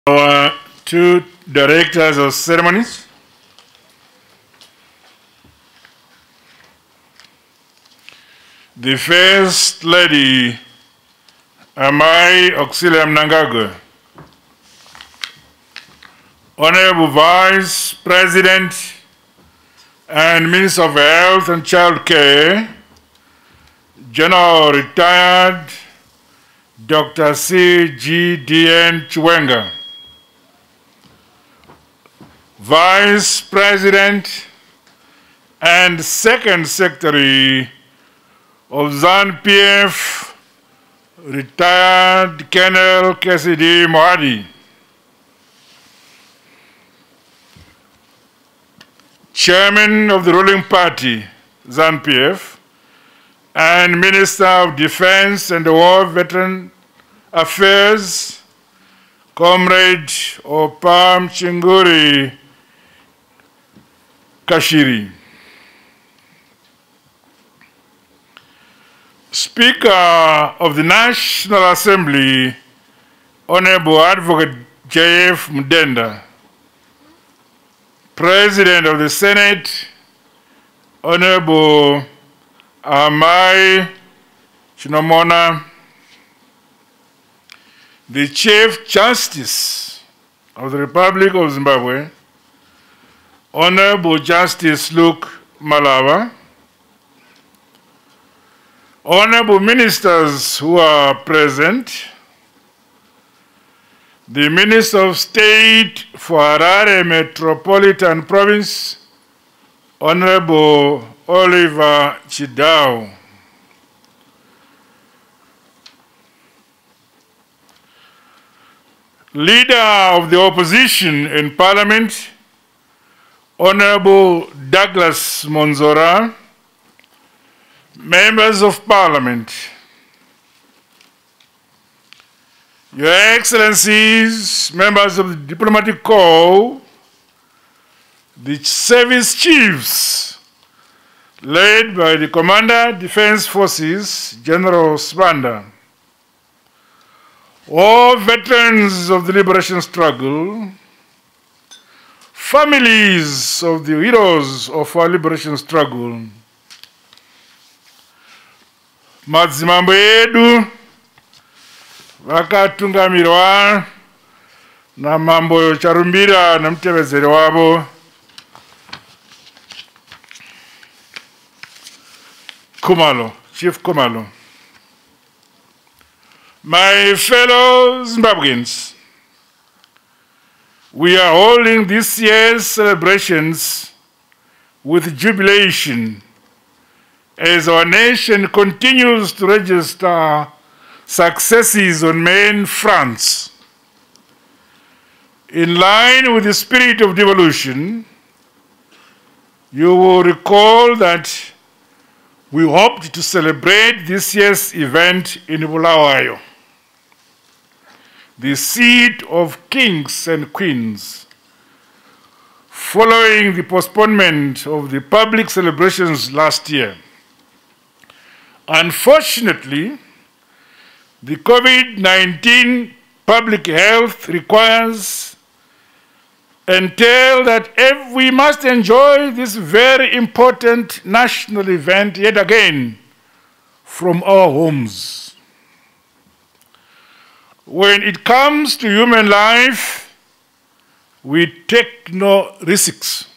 Our two directors of ceremonies. The First Lady, Amai Auxilia Mnangagwa. Honorable Vice President and Minister of Health and Child Care, General Retired Dr. C.G.D.N. Chiwenga. Vice President and Second Secretary of ZANU-PF, retired Colonel KCD Moadi. Chairman of the ruling party, ZANU-PF, and Minister of Defense and War Veteran Affairs, Comrade Opam Chinguri Kashiri. Speaker of the National Assembly, Honorable Advocate J.F. Mudenda. President of the Senate, Honorable Amai Chinomona. The Chief Justice of the Republic of Zimbabwe, Honorable Justice Luke Malava. Honorable Ministers who are present, the Minister of State for Harare Metropolitan Province, Honorable Oliver Chidao. Leader of the Opposition in Parliament, Honorable Douglas Monzora. Members of Parliament, Your Excellencies, members of the Diplomatic Corps, the Service Chiefs, led by the Commander, Defense Forces, General Spanda, all veterans of the liberation struggle, families of the heroes of our liberation struggle, madzimambo edu vakatungamirwa namambo Charumbira namutevedzeri wavo Khumalo, Chief Khumalo. My fellow Zimbabweans, we are holding this year's celebrations with jubilation as our nation continues to register successes on main fronts. In line with the spirit of devolution, you will recall that we hoped to celebrate this year's event in Bulawayo, the seat of kings and queens, following the postponement of the public celebrations last year. Unfortunately, the COVID-19 public health requires entail that we must enjoy this very important national event yet again from our homes. When it comes to human life, we take no risks.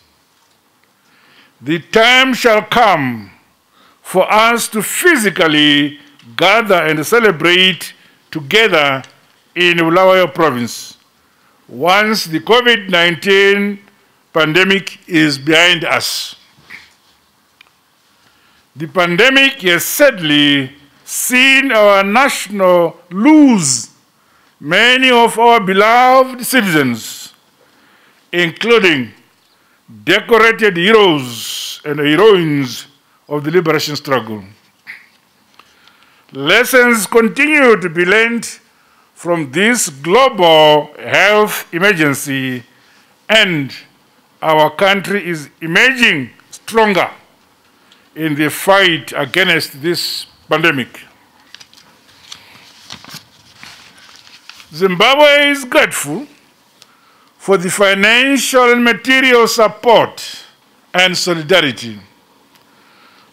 The time shall come for us to physically gather and celebrate together in Bulawayo province once the COVID-19 pandemic is behind us. The pandemic has sadly seen our nation lose many of our beloved citizens, including decorated heroes and heroines of the liberation struggle. Lessons continue to be learned from this global health emergency, and our country is emerging stronger in the fight against this pandemic. Zimbabwe is grateful for the financial and material support and solidarity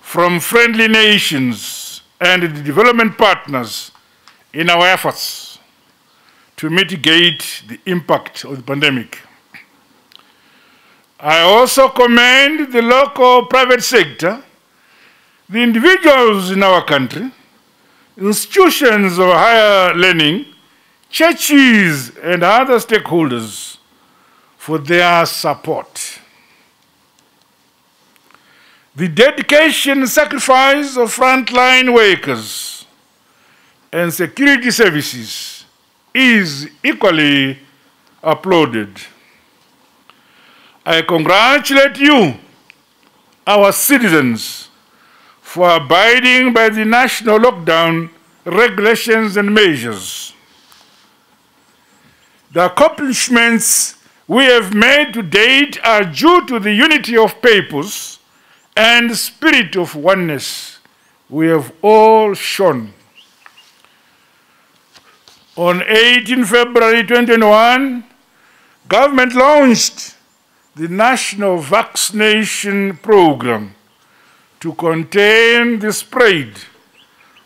from friendly nations and the development partners in our efforts to mitigate the impact of the pandemic. I also commend the local private sector, the individuals in our country, institutions of higher learning, churches, and other stakeholders for their support. The dedication and sacrifice of frontline workers and security services is equally applauded. I congratulate you, our citizens, for abiding by the national lockdown regulations and measures. The accomplishments we have made to date are due to the unity of purpose and spirit of oneness we have all shown. On 18 February 2021, government launched the National Vaccination Program to contain the spread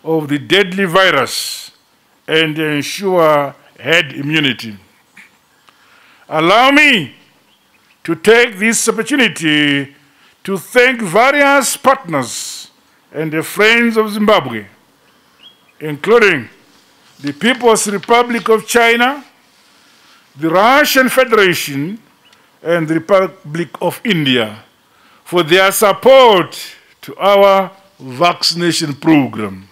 of the deadly virus and ensure herd immunity. Allow me to take this opportunity to thank various partners and the friends of Zimbabwe, including the People's Republic of China, the Russian Federation, and the Republic of India for their support to our vaccination program.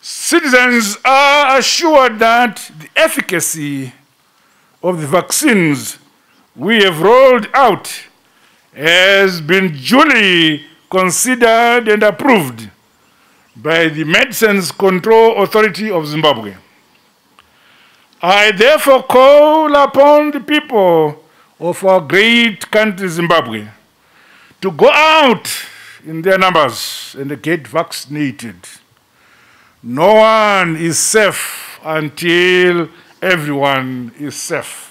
Citizens are assured that the efficacy of the vaccines we have rolled out has been duly considered and approved by the Medicines Control Authority of Zimbabwe. I therefore call upon the people of our great country, Zimbabwe, to go out in their numbers and get vaccinated. No one is safe until everyone is safe.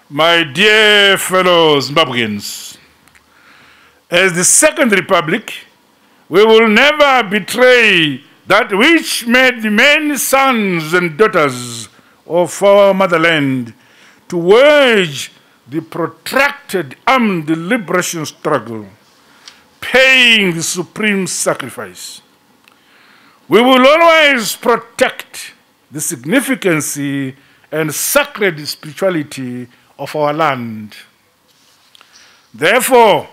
My dear fellow Zimbabweans, as the Second Republic, we will never betray that which made the many sons and daughters of our motherland to wage the protracted armed liberation struggle, paying the supreme sacrifice. We will always protect the significance and sacred spirituality of our land. Therefore,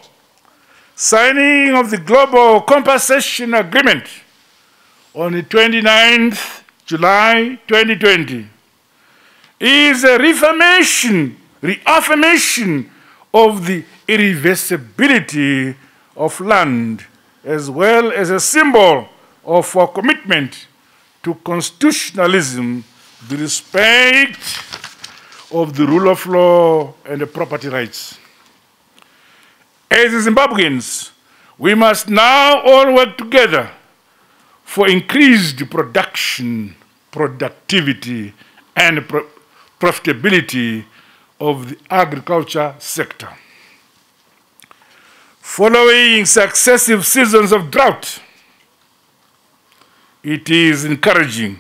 signing of the Global Compensation Agreement on the 29th July 2020 is a reaffirmation of the irreversibility of land, as well as a symbol of our commitment to constitutionalism, the respect of the rule of law and the property rights. As Zimbabweans, we must now all work together for increased production, productivity, and profitability of the agriculture sector. Following successive seasons of drought, it is encouraging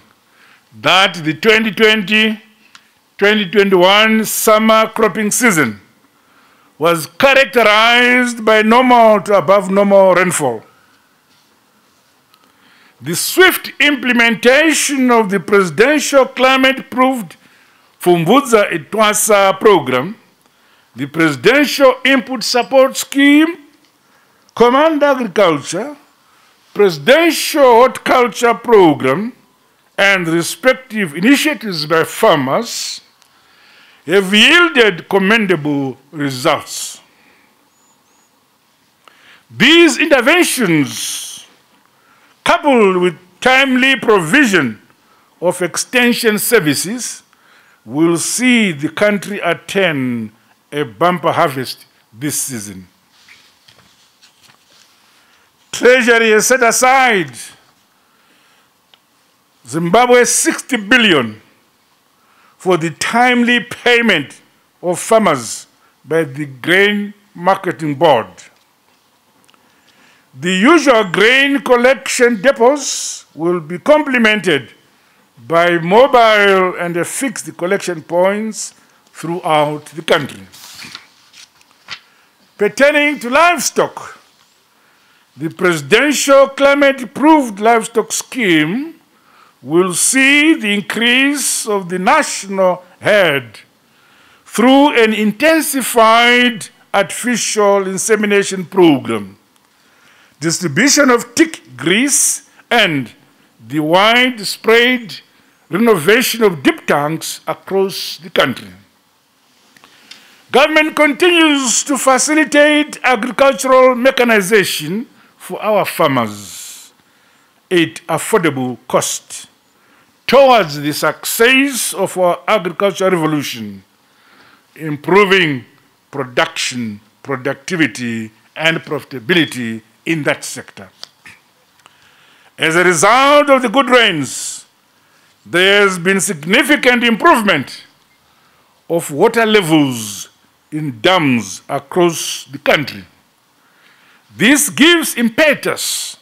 that the 2020-2021 summer cropping season was characterized by normal to above normal rainfall. The swift implementation of the Presidential Climate-Approved Fumbudza Etwasa program, the Presidential Input Support Scheme, Command Agriculture, Presidential Horticulture Program, and respective initiatives by farmers have yielded commendable results. These interventions, coupled with timely provision of extension services, will see the country attain a bumper harvest this season. Treasury has set aside Zimbabwe 60 billion for the timely payment of farmers by the Grain Marketing Board. The usual grain collection depots will be complemented by mobile and fixed collection points throughout the country. Pertaining to livestock, the Presidential Climate-Approved Livestock Scheme will see the increase of the national herd through an intensified artificial insemination program, distribution of tick grease, and the widespread renovation of dip tanks across the country. Government continues to facilitate agricultural mechanization for our farmers at affordable cost towards the success of our agricultural revolution, improving production, productivity, and profitability in that sector. As a result of the good rains, there has been significant improvement of water levels in dams across the country. This gives impetus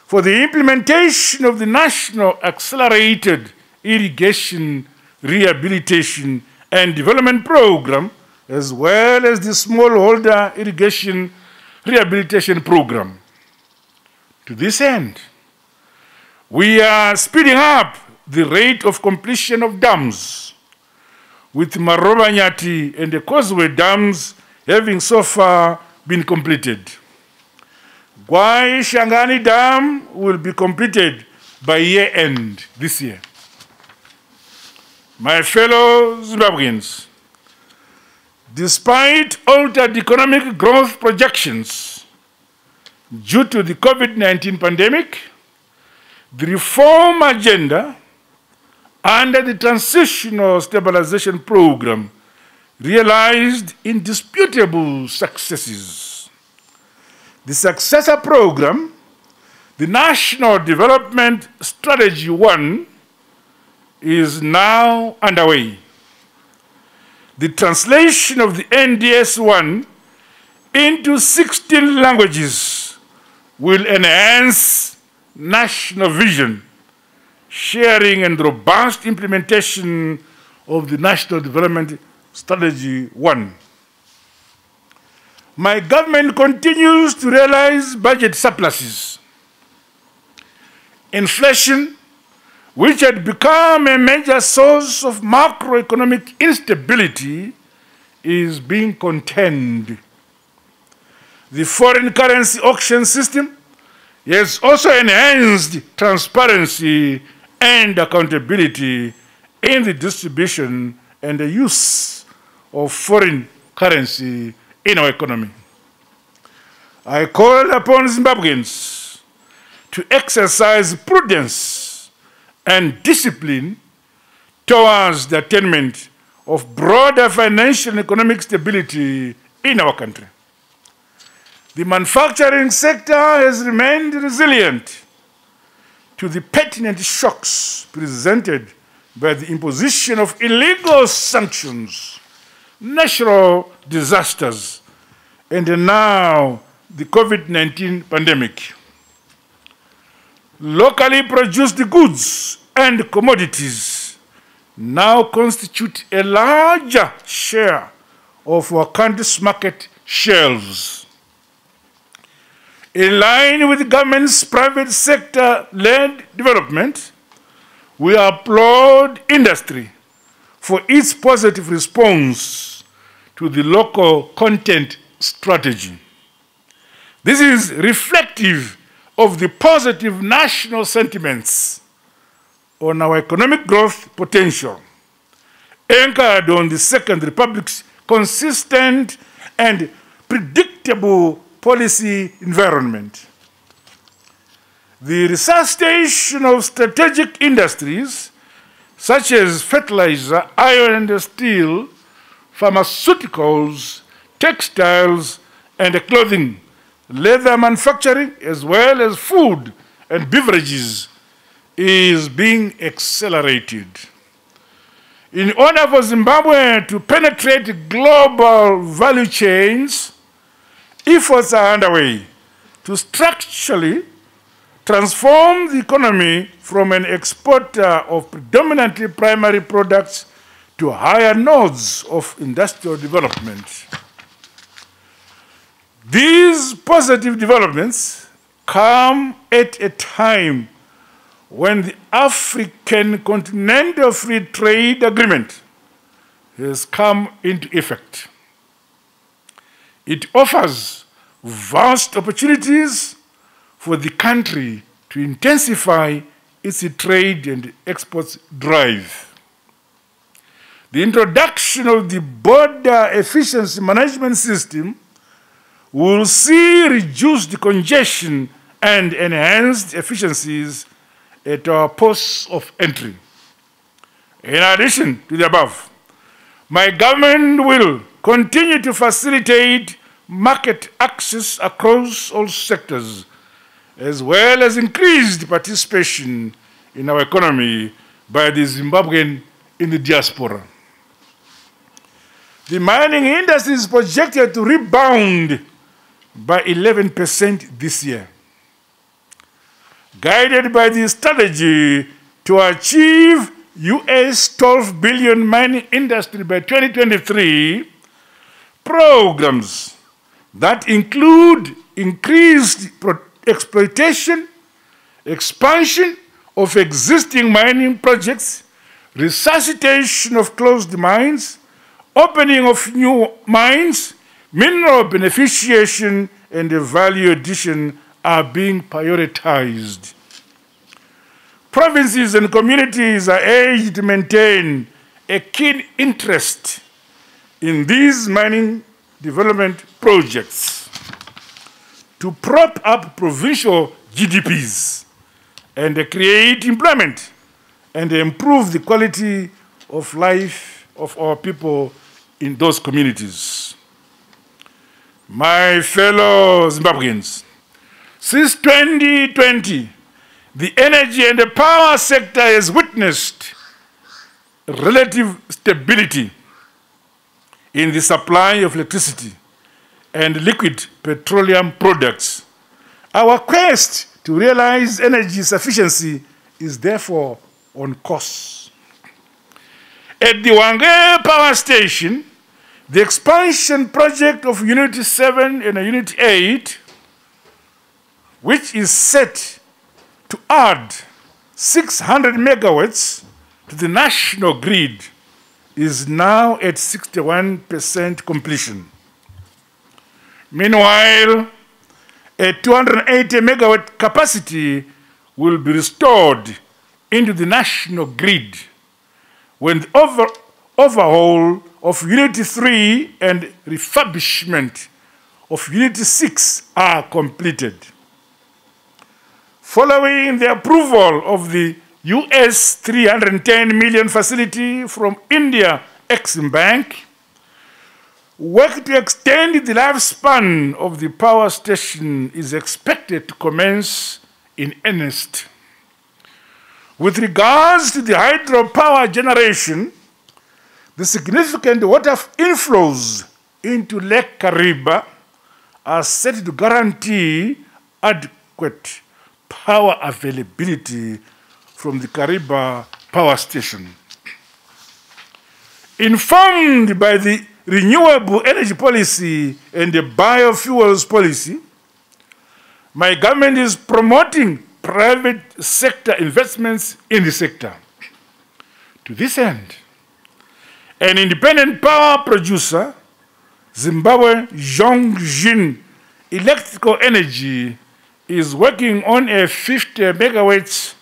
for the implementation of the National Accelerated Irrigation Rehabilitation and Development Program, as well as the Smallholder Irrigation Rehabilitation Program. To this end, we are speeding up the rate of completion of dams, with Marobanyati and the Causeway dams having so far been completed. Gwai Shangani Dam will be completed by year end this year. My fellow Zimbabweans, despite altered economic growth projections due to the COVID-19 pandemic, the reform agenda under the Transitional Stabilization Program realized indisputable successes. The successor program, the National Development Strategy 1, is now underway. The translation of the NDS 1 into 16 languages will enhance national vision, sharing, and robust implementation of the National Development Strategy 1. My government continues to realize budget surpluses. Inflation, which had become a major source of macroeconomic instability, is being contained. The foreign currency auction system has also enhanced transparency and accountability in the distribution and the use of foreign currency in our economy. I call upon Zimbabweans to exercise prudence and discipline towards the attainment of broader financial and economic stability in our country. The manufacturing sector has remained resilient to the pertinent shocks presented by the imposition of illegal sanctions, natural disasters, and now the COVID-19 pandemic. Locally produced goods and commodities now constitute a larger share of our country's market shelves. In line with the government's private sector-led development, we applaud industry for its positive response to the local content strategy. This is reflective of the positive national sentiments on our economic growth potential, anchored on the Second Republic's consistent and predictable policy environment. The resuscitation of strategic industries such as fertilizer, iron and steel, pharmaceuticals, textiles and clothing, leather manufacturing, as well as food and beverages, is being accelerated. In order for Zimbabwe to penetrate global value chains, efforts are underway to structurally transform the economy from an exporter of predominantly primary products to higher nodes of industrial development. These positive developments come at a time when the African Continental Free Trade Agreement has come into effect. It offers vast opportunities for the country to intensify its trade and exports drive. The introduction of the border efficiency management system will see reduced congestion and enhanced efficiencies at our ports of entry. In addition to the above, my government will continue to facilitate market access across all sectors, as well as increased participation in our economy by the Zimbabwean in the diaspora. The mining industry is projected to rebound by 11% this year. Guided by the strategy to achieve US $12 billion mining industry by 2023, programs that include increased exploitation, expansion of existing mining projects, resuscitation of closed mines, opening of new mines, mineral beneficiation, and value addition are being prioritized. Provinces and communities are urged to maintain a keen interest in these mining development projects to prop up provincial GDPs and create employment and improve the quality of life of our people in those communities. My fellow Zimbabweans, since 2020, the energy and the power sector has witnessed relative stability in the supply of electricity and liquid petroleum products. Our quest to realize energy sufficiency is therefore on course. At the Wange Power Station, the expansion project of Unit 7 and Unit 8, which is set to add 600 megawatts to the national grid, is now at 61% completion. Meanwhile, a 280 megawatt capacity will be restored into the national grid when the overhaul of Unit 3 and refurbishment of Unit 6 are completed. Following the approval of the US $310 million facility from India Exim Bank, work to extend the lifespan of the power station is expected to commence in earnest. With regards to the hydropower generation, the significant water inflows into Lake Kariba are set to guarantee adequate power availability from the Kariba power station. Informed by the renewable energy policy and the biofuels policy, my government is promoting private sector investments in the sector. To this end, an independent power producer, Zimbabwe Zhongjin Electrical Energy, is working on a 50 megawatts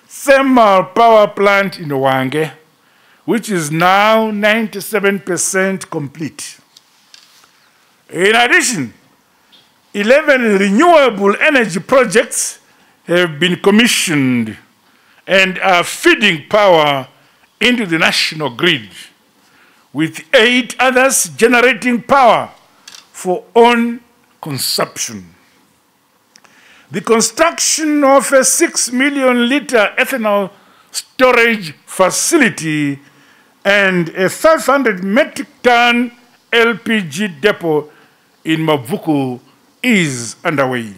thermal power plant in Wange, which is now 97% complete. In addition, 11 renewable energy projects have been commissioned and are feeding power into the national grid, with 8 others generating power for own consumption. The construction of a 6 million liter ethanol storage facility and a 500 metric ton LPG depot in Mavuku is underway.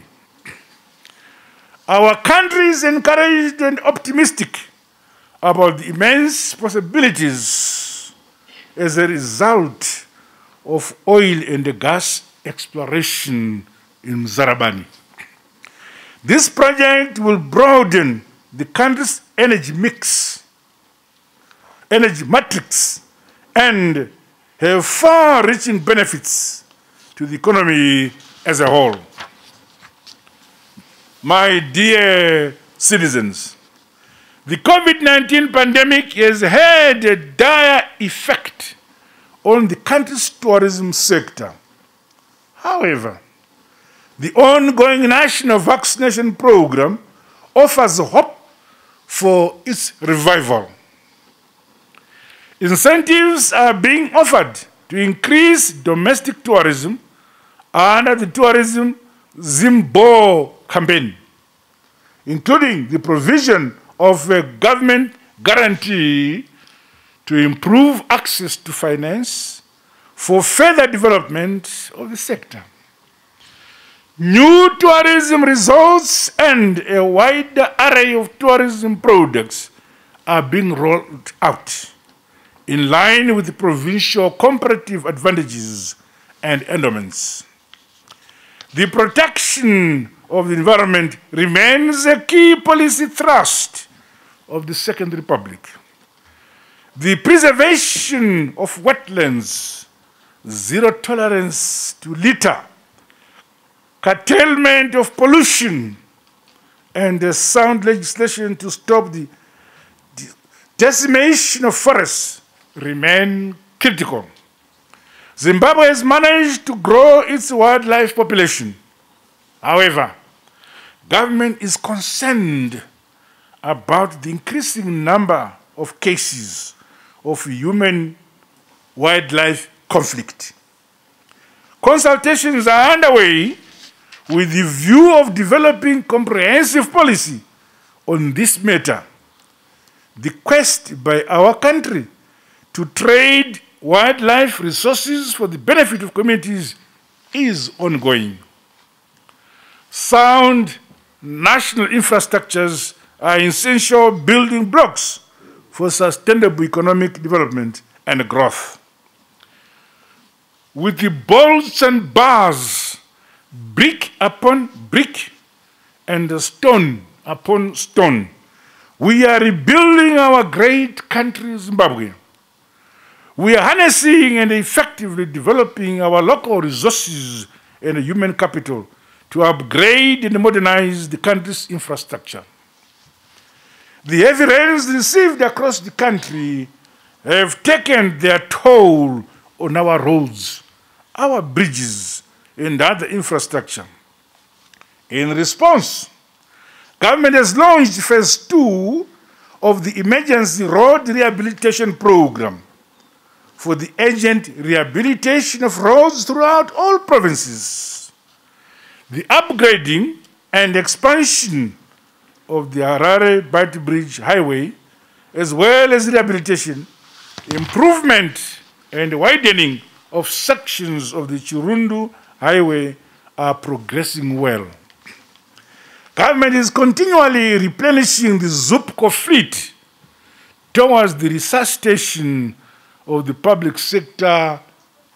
Our country is encouraged and optimistic about the immense possibilities as a result of oil and gas exploration in Zarabani. This project will broaden the country's energy matrix, and have far-reaching benefits to the economy as a whole. My dear citizens, the COVID-19 pandemic has had a dire effect on the country's tourism sector. However, the ongoing national vaccination program offers hope for its revival. Incentives are being offered to increase domestic tourism under the Tourism Zimbabwe campaign, including the provision of a government guarantee to improve access to finance for further development of the sector. New tourism resorts and a wider array of tourism products are being rolled out in line with the provincial comparative advantages and endowments. The protection of the environment remains a key policy thrust of the Second Republic. The preservation of wetlands, zero tolerance to litter, curtailment of pollution, and a sound legislation to stop the decimation of forests remain critical. Zimbabwe has managed to grow its wildlife population. However, government is concerned about the increasing number of cases of human-wildlife conflict. Consultations are underway with the view of developing comprehensive policy on this matter. The quest by our country to trade wildlife resources for the benefit of communities is ongoing. Sound national infrastructures are essential building blocks for sustainable economic development and growth. With the bolts and bars, brick upon brick, and stone upon stone, we are rebuilding our great country, Zimbabwe. We are harnessing and effectively developing our local resources and human capital to upgrade and modernize the country's infrastructure. The heavy rains received across the country have taken their toll on our roads, our bridges, and other infrastructure. In response, government has launched phase 2 of the Emergency Road Rehabilitation Program for the urgent rehabilitation of roads throughout all provinces. The upgrading and expansion of the Harare-Bati Bridge Highway, as well as rehabilitation, improvement, and widening of sections of the Chirundu Highway are progressing well. Government is continually replenishing the ZUPCO fleet towards the resuscitation of the public sector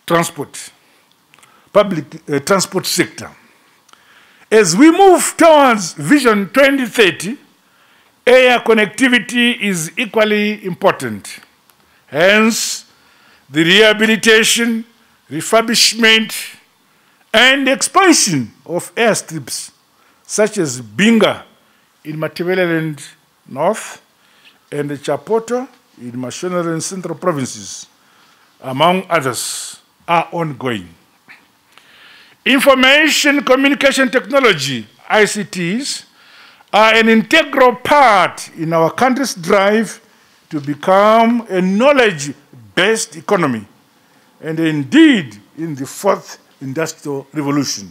transport sector. As we move towards Vision 2030, air connectivity is equally important. Hence, the rehabilitation, refurbishment, and expansion of airstrips such as Binga in Matabeleland North and Chapoto in Mashonaland Central Provinces, among others, are ongoing. Information communication technology, ICTs, are an integral part in our country's drive to become a knowledge-based economy, and indeed in the fourth industrial revolution.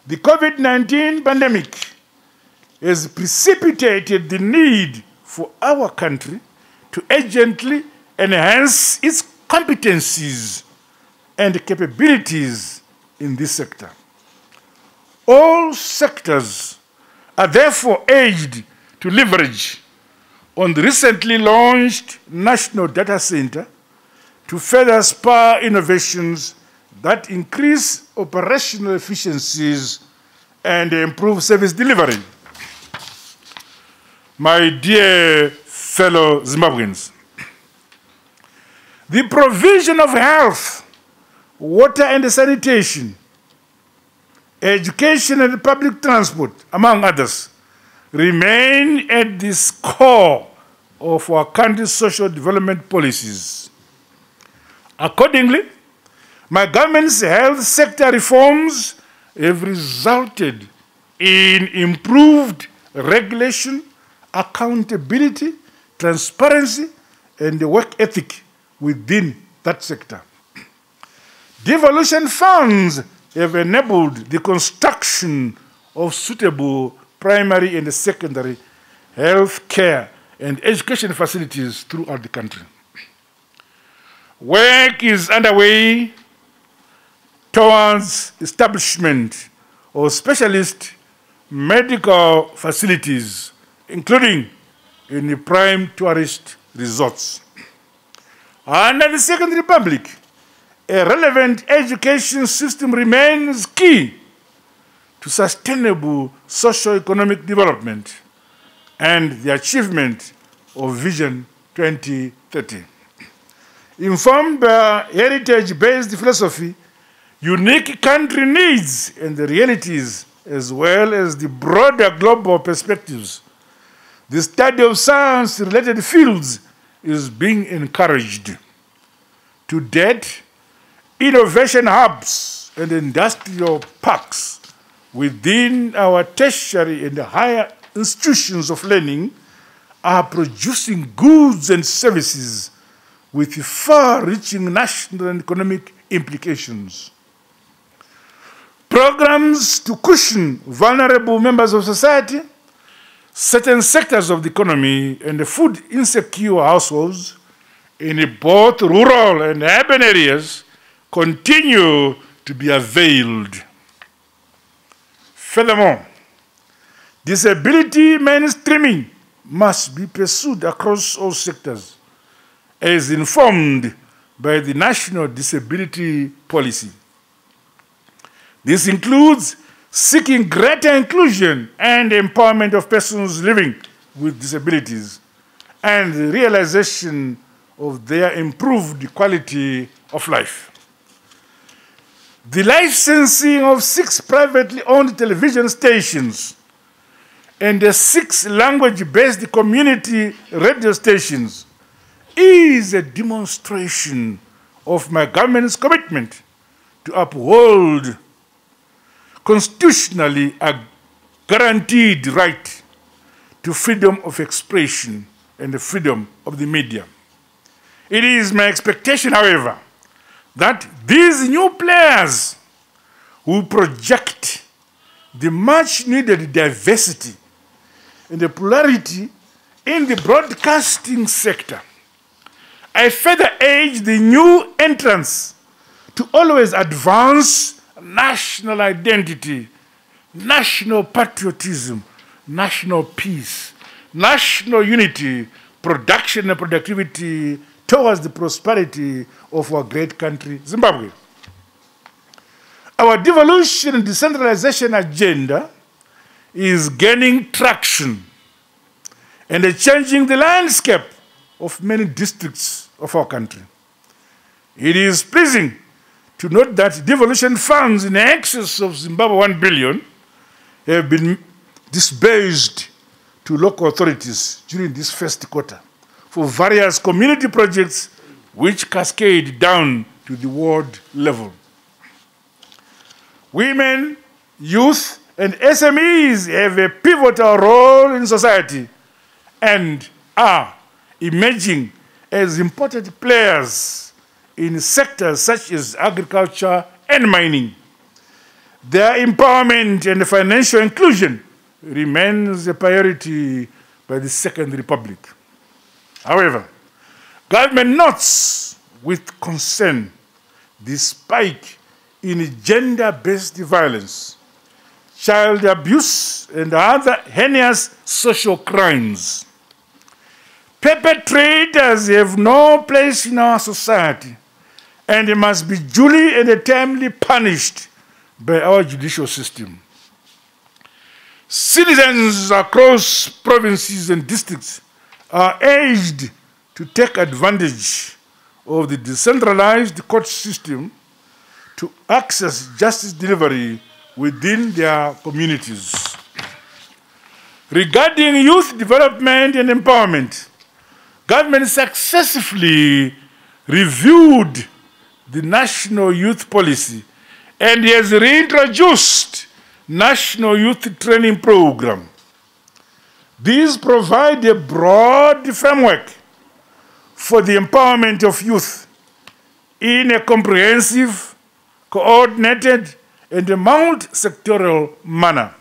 The COVID-19 pandemic has precipitated the need for our country to urgently enhance its competencies and capabilities in this sector. All sectors are therefore urged to leverage on the recently launched National Data Center to further spur innovations that increase operational efficiencies and improve service delivery. My dear fellow Zimbabweans, the provision of health, water and sanitation, education and public transport, among others, remain at the core of our country's social development policies. Accordingly, my government's health sector reforms have resulted in improved regulation, accountability, transparency, and the work ethic within that sector. Devolution funds have enabled the construction of suitable primary and secondary health care and education facilities throughout the country. Work is underway towards establishment of specialist medical facilities, including in the prime tourist resorts. Under the Second Republic, a relevant education system remains key to sustainable socio-economic development and the achievement of Vision 2030. Informed by heritage-based philosophy, unique country needs and the realities, as well as the broader global perspectives, the study of science-related fields is being encouraged. To date, innovation hubs and industrial parks within our tertiary and higher institutions of learning are producing goods and services with far-reaching national and economic implications. Programs to cushion vulnerable members of society, certain sectors of the economy, and the food insecure households in both rural and urban areas continue to be availed. Furthermore, disability mainstreaming must be pursued across all sectors, as informed by the National Disability Policy. This includes seeking greater inclusion and empowerment of persons living with disabilities and the realization of their improved quality of life. The licensing of 6 privately owned television stations and the 6 language-based community radio stations is a demonstration of my government's commitment to uphold constitutionally a guaranteed right to freedom of expression and the freedom of the media. It is my expectation, however, that these new players will project the much-needed diversity and the plurality in the broadcasting sector. I further urge the new entrants to always advance national identity, national patriotism, national peace, national unity, production and productivity towards the prosperity of our great country, Zimbabwe. Our devolution and decentralization agenda is gaining traction and changing the landscape of many districts of our country. It is pleasing to note that devolution funds in excess of Zimbabwe 1 billion have been disbursed to local authorities during this first quarter for various community projects which cascade down to the ward level. Women, youth, and SMEs have a pivotal role in society and are emerging as important players in sectors such as agriculture and mining. Their empowerment and financial inclusion remains a priority by the Second Republic. However, Government notes with concern the spike in gender-based violence, child abuse, and other heinous social crimes. Perpetrators have no place in our society and must be duly and timely punished by our judicial system. Citizens across provinces and districts are urged to take advantage of the decentralized court system to access justice delivery within their communities. Regarding youth development and empowerment, government successfully reviewed the National Youth Policy and has reintroduced National Youth Training Program. These provide a broad framework for the empowerment of youth in a comprehensive, coordinated, and multi-sectoral manner.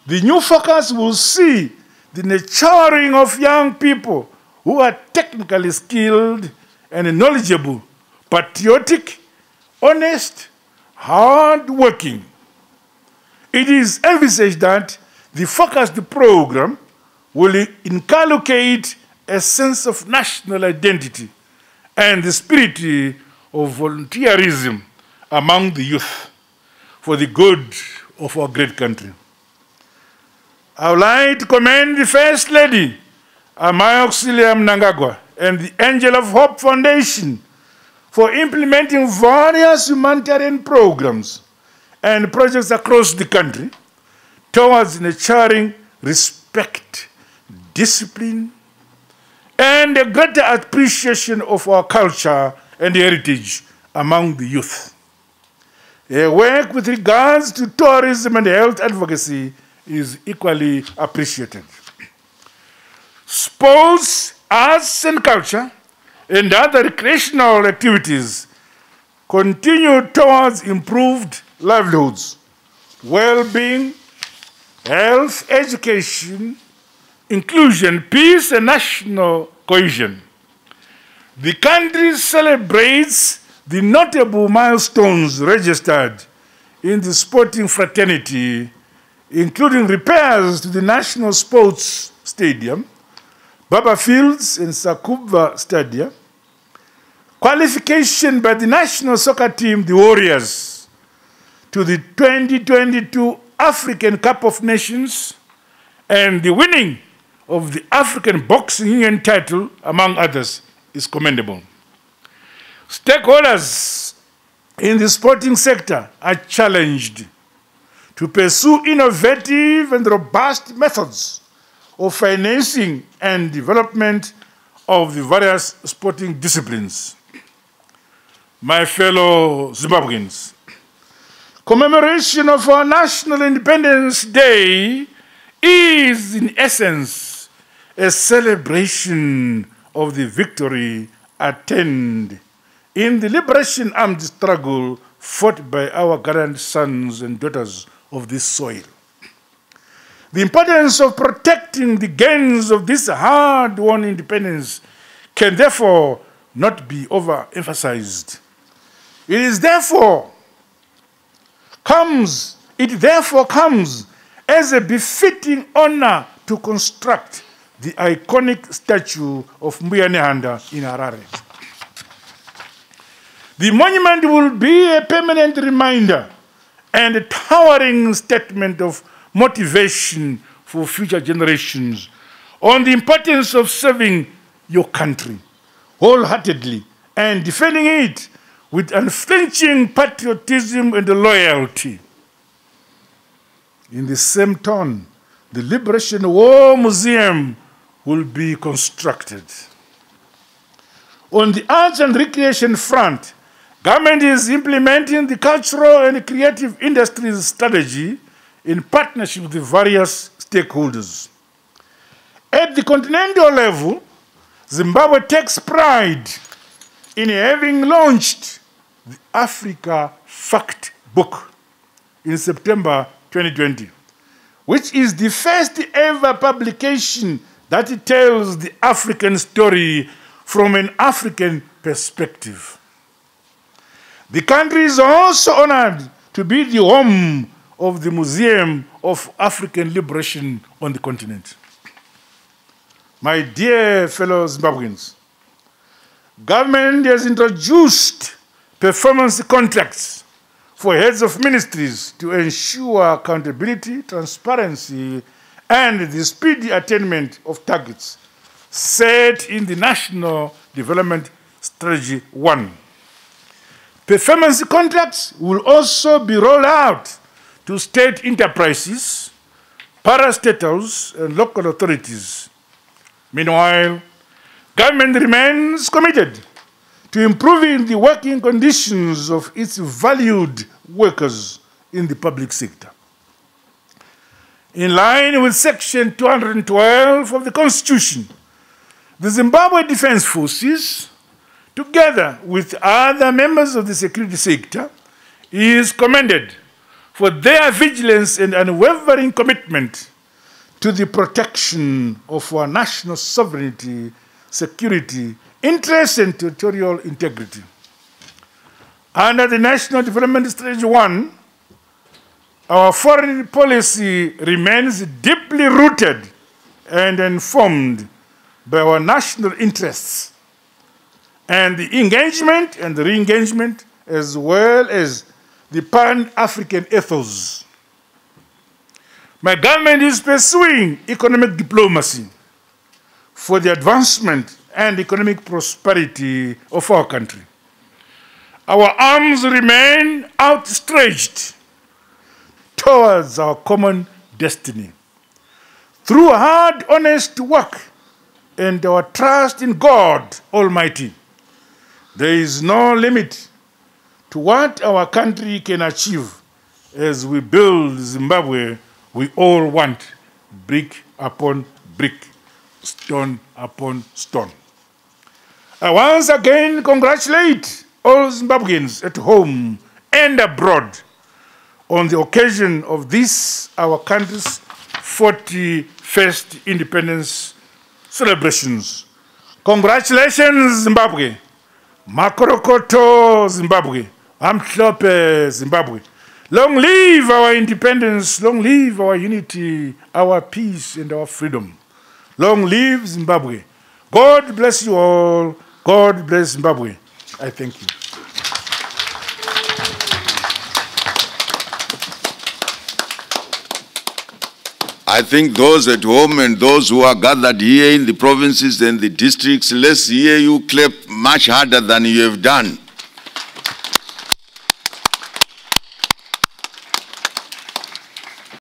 The new focus will see the nurturing of young people who are technically skilled and knowledgeable, patriotic, honest, hard-working. It is envisaged that the focused program will inculcate a sense of national identity and the spirit of volunteerism among the youth for the good of our great country. I would like to commend the First Lady, my auxiliary Mnangagwa, and the Angel of Hope Foundation for implementing various humanitarian programs and projects across the country towards nurturing respect, discipline, and a greater appreciation of our culture and heritage among the youth. Their work with regards to tourism and health advocacy is equally appreciated. Sports, arts and culture, and other recreational activities continue towards improved livelihoods, well-being, health, education, inclusion, peace, and national cohesion. The country celebrates the notable milestones registered in the sporting fraternity, including repairs to the National Sports Stadium, Baba Fields and Sakuba Stadium, qualification by the national soccer team, the Warriors, to the 2022 African Cup of Nations, and the winning of the African Boxing Union title, among others, is commendable. Stakeholders in the sporting sector are challenged to pursue innovative and robust methods of financing and development of the various sporting disciplines. My fellow Zimbabweans, commemoration of our National Independence Day is, in essence, a celebration of the victory attained in the liberation armed struggle fought by our grandsons and daughters of this soil. The importance of protecting the gains of this hard-won independence can therefore not be overemphasized. It therefore comes as a befitting honor to construct the iconic statue of Mbuyanehanda in Harare. The monument will be a permanent reminder and a towering statement of motivation for future generations on the importance of serving your country wholeheartedly and defending it with unflinching patriotism and loyalty. In the same tone, the Liberation War Museum will be constructed. On the arts and recreation front, government is implementing the cultural and creative industries strategy in partnership with the various stakeholders. At the continental level, Zimbabwe takes pride in having launched the Africa Fact Book in September 2020, which is the first ever publication that tells the African story from an African perspective. The country is also honored to be the home of the Museum of African Liberation on the continent. My dear fellow Zimbabweans, government has introduced performance contracts for heads of ministries to ensure accountability, transparency, and the speedy attainment of targets set in the National Development Strategy 1. Performance contracts will also be rolled out to state enterprises, parastatals, and local authorities. Meanwhile, government remains committed to improving the working conditions of its valued workers in the public sector. In line with Section 212 of the Constitution, the Zimbabwe Defense Forces, together with other members of the security sector, is commended for their vigilance and unwavering commitment to the protection of our national sovereignty, security, interests, and territorial integrity. Under the National Development Strategy 1, our foreign policy remains deeply rooted and informed by our national interests and the engagement and the re-engagement, as well as the Pan-African ethos. My government is pursuing economic diplomacy for the advancement and economic prosperity of our country. Our arms remain outstretched towards our common destiny. Through hard, honest work and our trust in God Almighty, there is no limit to what our country can achieve as we build Zimbabwe we all want, brick upon brick, stone upon stone. I once again congratulate all Zimbabweans at home and abroad on the occasion of this, our country's 41st independence celebrations. Congratulations, Zimbabwe. Makorokoto, Zimbabwe. Amhlope, Zimbabwe. Long live our independence, long live our unity, our peace, and our freedom. Long live Zimbabwe. God bless you all. God bless Zimbabwe. I thank you. I think those at home and those who are gathered here in the provinces and the districts, let's hear you clap much harder than you have done.